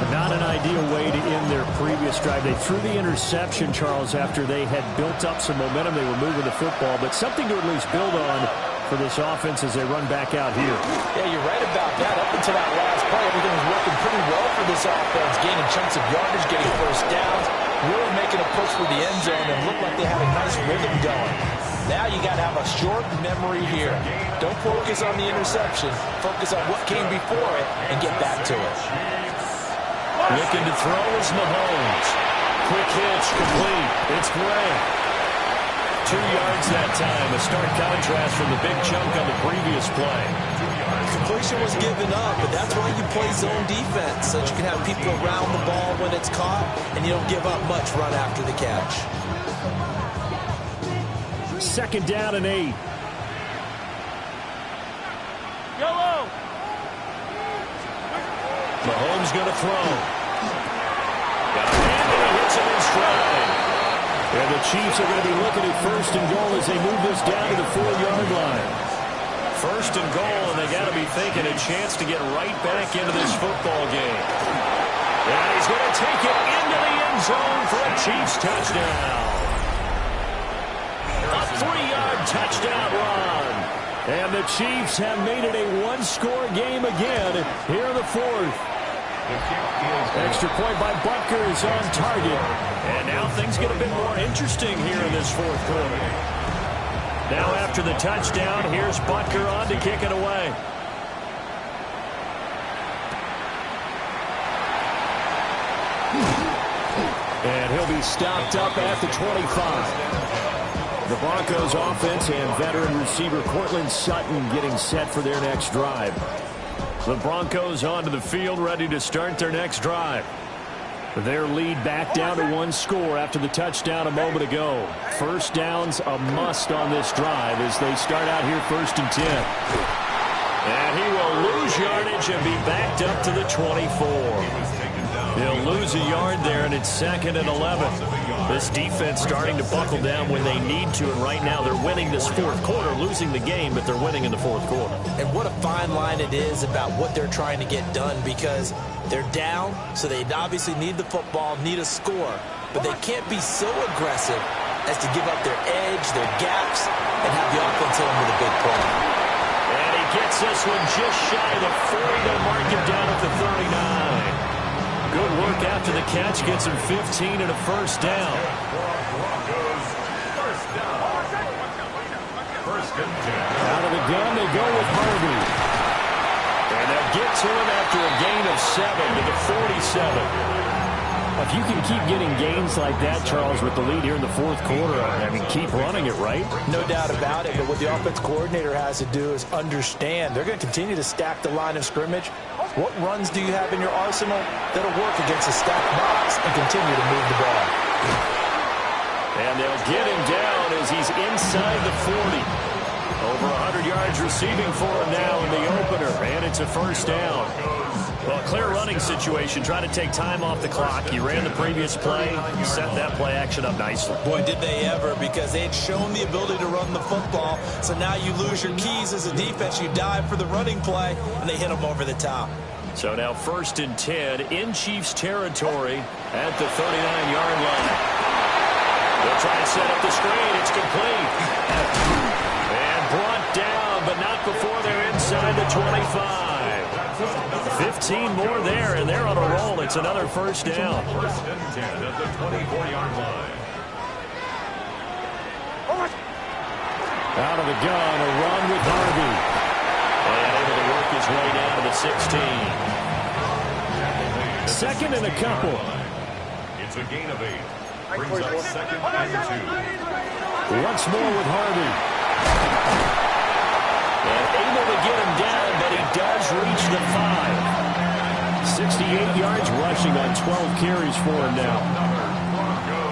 Not an ideal way to end their previous drive. They threw the interception, Charles, after they had built up some momentum. They were moving the football, but something to at least build on for this offense as they run back out here. Yeah, you're right about that. Up until that last play, everything was working pretty well for this offense, gaining chunks of yardage, getting first downs, really making a push for the end zone, and looked like they had a nice rhythm going. Now you got to have a short memory here. Don't focus on the interception. Focus on what came before it and get back to it. Looking to throw is Mahomes. Quick hitch, complete. It's Gray. 2 yards that time. A stark contrast from the big chunk on the previous play. Completion was given up, but that's why you play zone defense, so that you can have people around the ball when it's caught, and you don't give up much run after the catch. Second down and 8. Yellow. Mahomes going to throw. Got a hand and he hits him in stride. And the Chiefs are going to be looking at first and goal as they move this down to the 4-yard line. First and goal, and they got to be thinking a chance to get right back into this football game. And he's going to take it into the end zone for a Chiefs touchdown. A 3-yard touchdown run. And the Chiefs have made it a one-score game again here in the fourth. Extra point by Butker is on target. And now things get a bit more interesting here in this fourth quarter. Now after the touchdown, here's Butker on to kick it away. And he'll be stopped up at the 25. The Broncos offense and veteran receiver Cortland Sutton getting set for their next drive. The Broncos onto the field ready to start their next drive. Their lead back down to one score after the touchdown a moment ago. First down's a must on this drive as they start out here first and 10. And he will lose yardage and be backed up to the 24. He'll lose a yard there, and it's second and 11. This defense starting to buckle down when they need to, and right now they're winning this fourth quarter, losing the game, but they're winning in the fourth quarter. And what a fine line it is about what they're trying to get done, because they're down, so they obviously need the football, need a score, but they can't be so aggressive as to give up their edge, their gaps, and have the offense hit them with a big play. And he gets this one just shy of the 40. They'll mark him down at the 39. Good work after the catch, gets him 15 and a first down. Out of the gun, they go with Harvey. And they'll get to him after a gain of 7 to the 47. If you can keep getting gains like that, Charles, with the lead here in the fourth quarter, I mean, keep running it, right? No doubt about it, but what the offense coordinator has to do is understand they're going to continue to stack the line of scrimmage. What runs do you have in your arsenal that'll work against a stacked box and continue to move the ball? And they'll get him down as he's inside the 40. Over 100 yards receiving for him now in the opener, and it's a first down. Well, clear running situation. Try to take time off the clock. You ran the previous play. You set that play action up nicely. Boy, did they ever, because they had shown the ability to run the football. So now you lose your keys as a defense. You dive for the running play, and they hit them over the top. So now first and 10 in Chiefs territory at the 39-yard line. They'll try and set up the screen. It's complete. And brought down, but not before they're inside the 25. 15 more there, and they're on a roll. It's another first down. First and 10 at the 24-yard line. Out of the gun, a run with Harvey. And able to work his way down to the 16. Second and a couple. It's a gain of 8. Brings up second and 2. Once more with Harvey. And able to get him down, but he does reach the 5. 68 yards rushing on 12 carries for him now.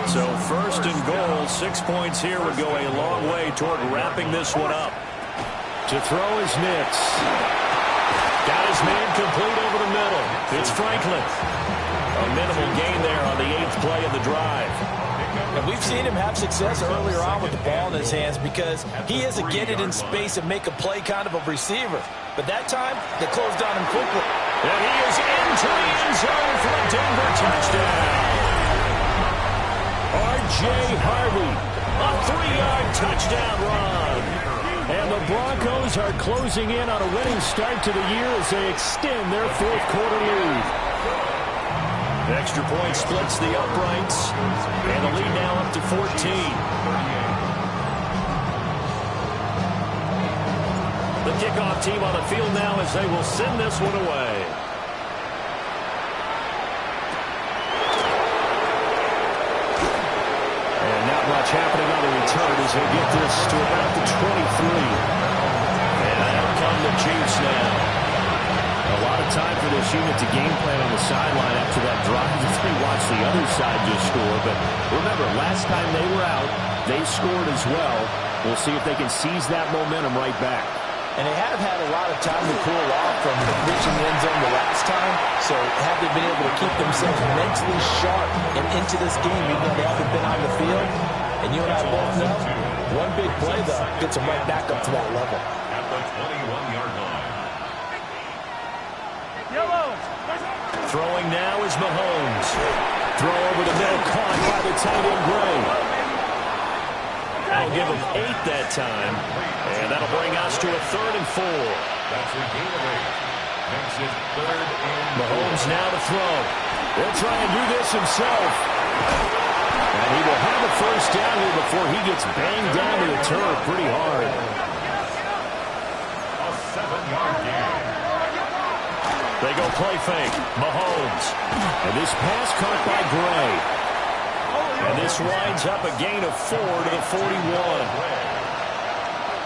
So first and goal, 6 points here would go a long way toward wrapping this one up. To throw is Nims. Got his man complete over the middle. It's Franklin. A minimal gain there on the 8th play of the drive. And we've seen him have success earlier on with the ball in his hands because he is a get it in space and make a play kind of a receiver. But that time, they closed on him quickly. And he is into the end zone for a Denver touchdown. R.J. Harvey, a 3-yard touchdown run. And the Broncos are closing in on a winning start to the year as they extend their 4th quarter lead. Extra point splits the uprights, and the lead now up to 14. The kickoff team on the field now as they will send this one away. And not much happening on the return as they get this to about the 23. And out come the Chiefs now. A lot of time for this unit to game plan on the sideline after that drive as they watch the other side just score. But remember, last time they were out, they scored as well. We'll see if they can seize that momentum right back. And they have had a lot of time to cool off from reaching the end zone the last time. So have they been able to keep themselves mentally sharp and into this game, even though they haven't been on the field? And you and I both know, one big play, though, gets them right back up to that level. At the 21-yard line. Throwing now is Mahomes. Throw over the middle, caught by the tight end Gray. That'll give him 8 that time. And that'll bring us to a 3rd and 4. That's a gain of 8. Makes it 3rd and 4. Mahomes now to throw. He'll try and do this himself. And he will have a first down here before he gets banged down to the turf pretty hard. A 7-yard gain. They go play fake. Mahomes. And this pass caught by Gray. And this winds up a gain of 4 to the 41.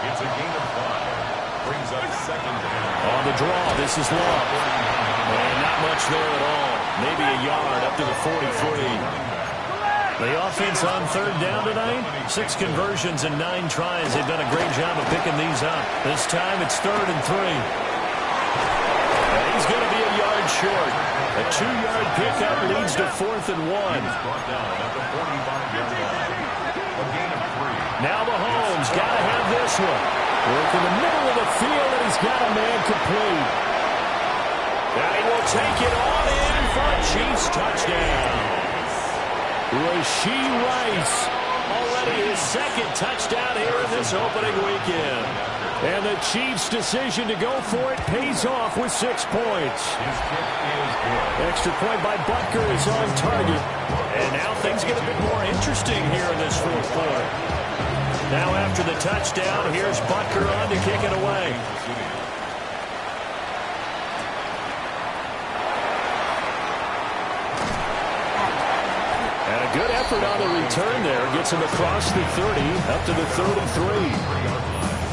It's a gain of 5. Brings up second down. On the draw, this is long. And not much there at all. Maybe a yard up to the 43. The offense on 3rd down tonight, 6 conversions and 9 tries. They've done a great job of picking these up. This time it's 3rd and 3. And he's going to be a yard short. A 2-yard pickup leads to 4th and 1. Brought down at the 45-yard line. A gain of 3. Now Mahomes got to have this one. Work in the middle of the field, and he's got a man complete. And he will take it all in for a Chiefs touchdown. Rashee Rice, already his 2nd touchdown here in this opening weekend. And the Chiefs' decision to go for it pays off with 6 points. His kick is good. Extra point by Butker is on target. And now things get a bit more interesting here in this 4th quarter. Now after the touchdown, here's Butker on to kick it away. And a good effort on the return there. Gets him across the 30, up to the 33.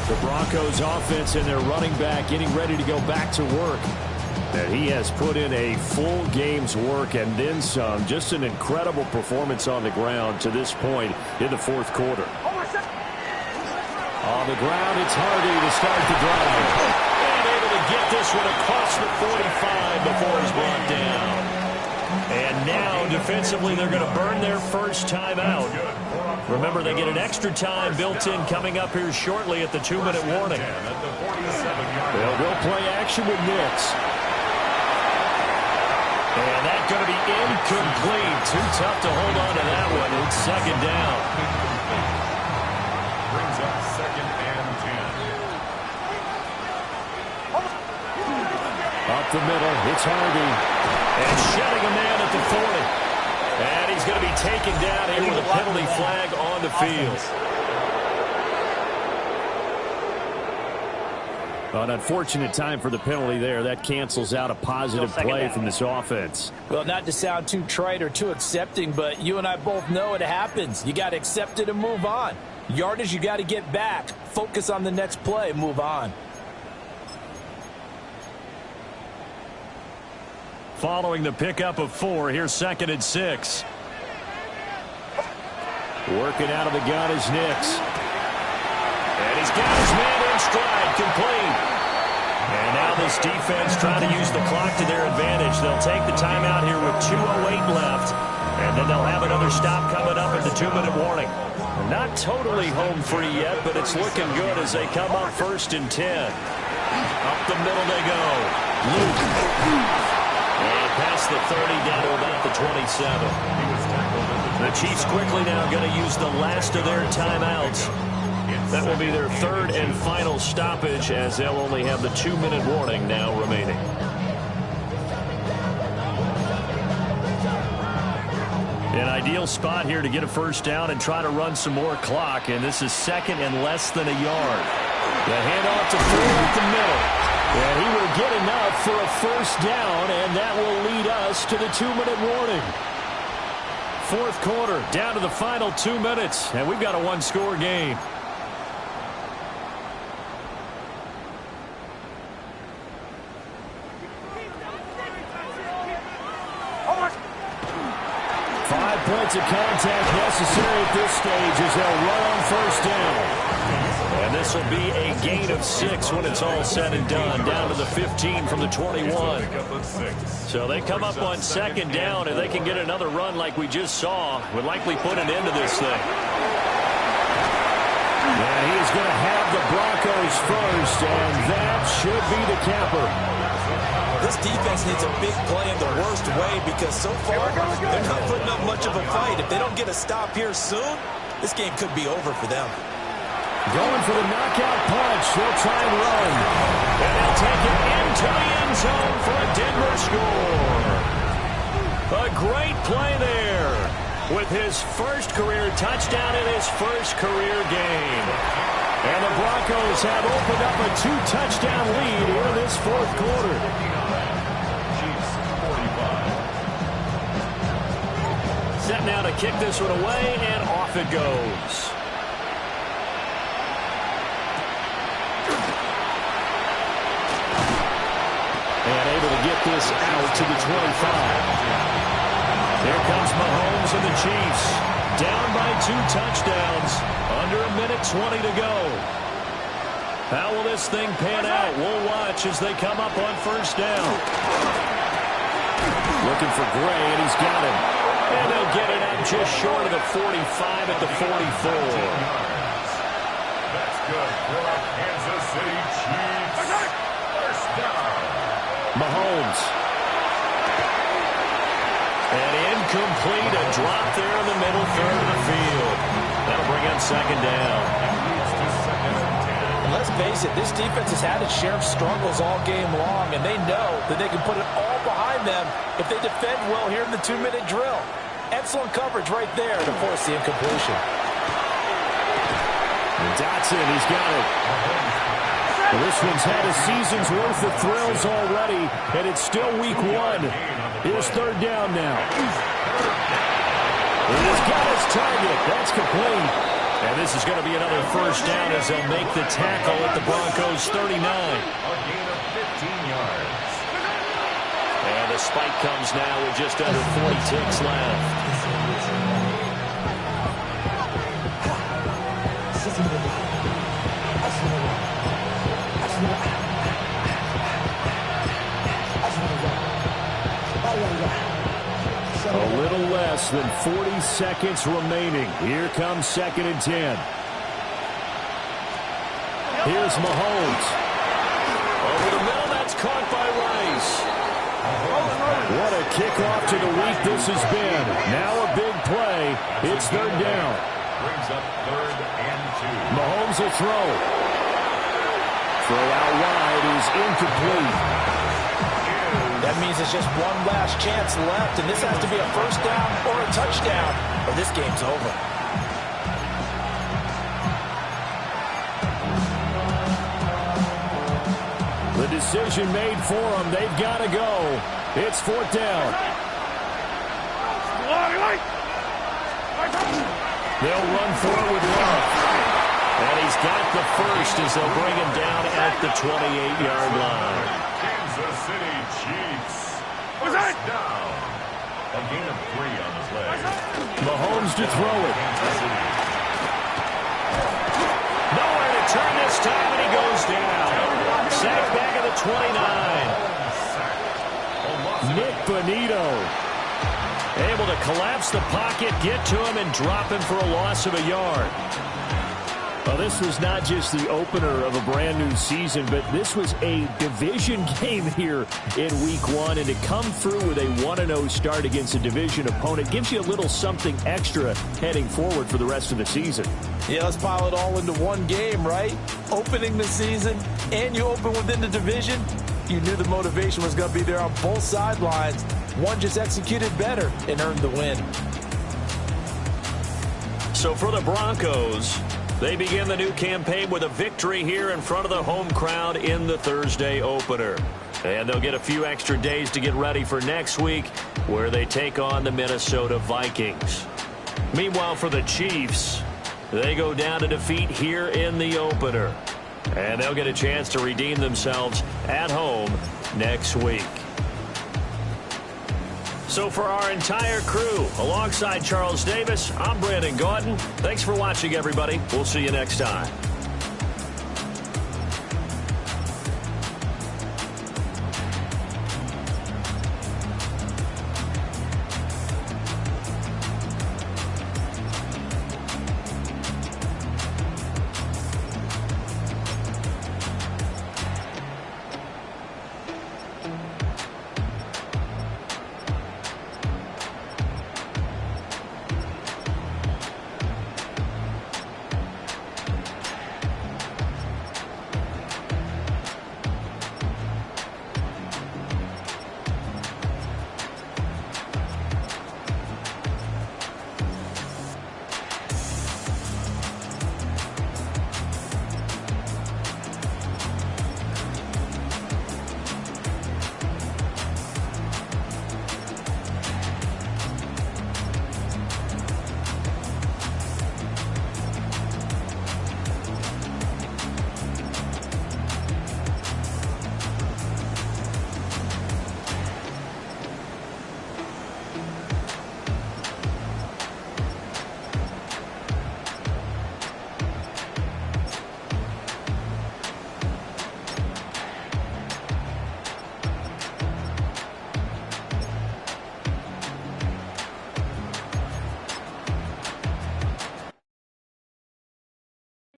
The Broncos offense and their running back getting ready to go back to work. And he has put in a full game's work and then some. Just an incredible performance on the ground to this point in the 4th quarter. On the ground, it's Hardy to start the drive. And able to get this one across the 45 before he's brought down. And now, defensively, they're going to burn their first time out. Remember, they get an extra time built in coming up here shortly at the 2-minute warning. They'll play action with Nims. And that's going to be incomplete. Too tough to hold on to that one. It's 2nd down. Brings up 2nd and 10. Up the middle, it's Hardy. And shedding a man at the 40. And he's going to be taken down here with a penalty flag on the field. An unfortunate time for the penalty there. That cancels out a positive play from this offense. Well, not to sound too trite or too accepting, but you and I both know it happens. You got to accept it and move on. Yardage, you got to get back. Focus on the next play. Move on. Following the pickup of 4, here's 2nd and 6. Working out of the gun is Nims. And he's got his man in stride, complete. And now this defense trying to use the clock to their advantage. They'll take the timeout here with 2:08 left. And then they'll have another stop coming up at the 2-minute warning. Not totally home free yet, but it's looking good as they come up 1st and 10. Up the middle they go. Luke. And past the 30 down to about the 27. The Chiefs quickly now going to use the last of their timeouts. That will be their 3rd and final stoppage as they'll only have the 2-minute warning now remaining. An ideal spot here to get a 1st down and try to run some more clock, and this is 2nd and less than a yard. The handoff to Ford up the middle. And he will get enough for a 1st down, and that will lead us to the 2-minute warning. 4th quarter, down to the final 2 minutes, and we've got a 1-score game. Five points of contact necessary at this stage as they'll run on 1st down. And this will be a gain of 6 when it's all said and done, down to the 15 from the 21. So they come up on 2nd down, and they can get another run like we just saw. Would likely put an end to this thing. And he is going to have the Broncos first, and that should be the capper. This defense needs a big play in the worst way because so far they're not putting up much of a fight. If they don't get a stop here soon, this game could be over for them. Going for the knockout punch. They'll try and run. And they'll take it into the end zone for a Denver score. A great play there with his 1st career touchdown in his 1st career game. And the Broncos have opened up a 2-touchdown lead here in this 4th quarter. Set now to kick this one away, and off it goes. And able to get this out to the 25. Here comes Mahomes and the Chiefs. Down by 2 touchdowns. Under a minute 20 to go. How will this thing pan out? We'll watch as they come up on 1st down. Looking for Gray, and he's got him. And they'll get it out just short of the 45 at the 44. That's good for our Kansas City Chiefs. 1st down. Mahomes. And incomplete, a drop there in the middle 3rd of the field. That'll bring up 2nd down. And let's face it, this defense has had its share of struggles all game long, and they know that they can put it all behind them if they defend well here in the 2-minute drill. Excellent coverage right there to force the incompletion. And Dotson, he's got it. Well, this one's had a season's worth of thrills already, and it's still week 1. Here's 3rd down now. And he's got his target. That's complete. And this is going to be another 1st down as they'll make the tackle at the Broncos 39. A gain of 15 yards. And the spike comes now with just under 40 ticks left. A little less than 40 seconds remaining. Here comes 2nd and 10. Here's Mahomes. Over the middle, that's caught by Rice. What a kickoff to the week this has been. Now a big play. It's 3rd down. Brings up 3rd and 2. Mahomes will throw. Throw out wide is incomplete. That means it's just one last chance left, and this has to be a 1st down or a touchdown, or this game's over. decision made for them. They've got to go. It's 4th down. They'll run forward with Love. And he's got the first as they'll bring him down at the 28-yard line. Kansas City Chiefs. First down. A gain of 3 on the play. Mahomes to throw it. Nowhere to turn this time, and he goes down. Sacked back at the 29. Nick Bonito able to collapse the pocket, get to him, and drop him for a loss of a yard. Well, this was not just the opener of a brand-new season, but this was a division game here in Week 1. And to come through with a 1-0 start against a division opponent gives you a little something extra heading forward for the rest of the season. Yeah, let's pile it all into one game, right? Opening the season, and you open within the division. You knew the motivation was going to be there on both sidelines. One just executed better and earned the win. So for the Broncos, they begin the new campaign with a victory here in front of the home crowd in the Thursday opener. And they'll get a few extra days to get ready for next week, where they take on the Minnesota Vikings. Meanwhile, for the Chiefs, they go down to defeat here in the opener. And they'll get a chance to redeem themselves at home next week. So for our entire crew, alongside Charles Davis, I'm Brandon Gaudin. Thanks for watching, everybody. We'll see you next time.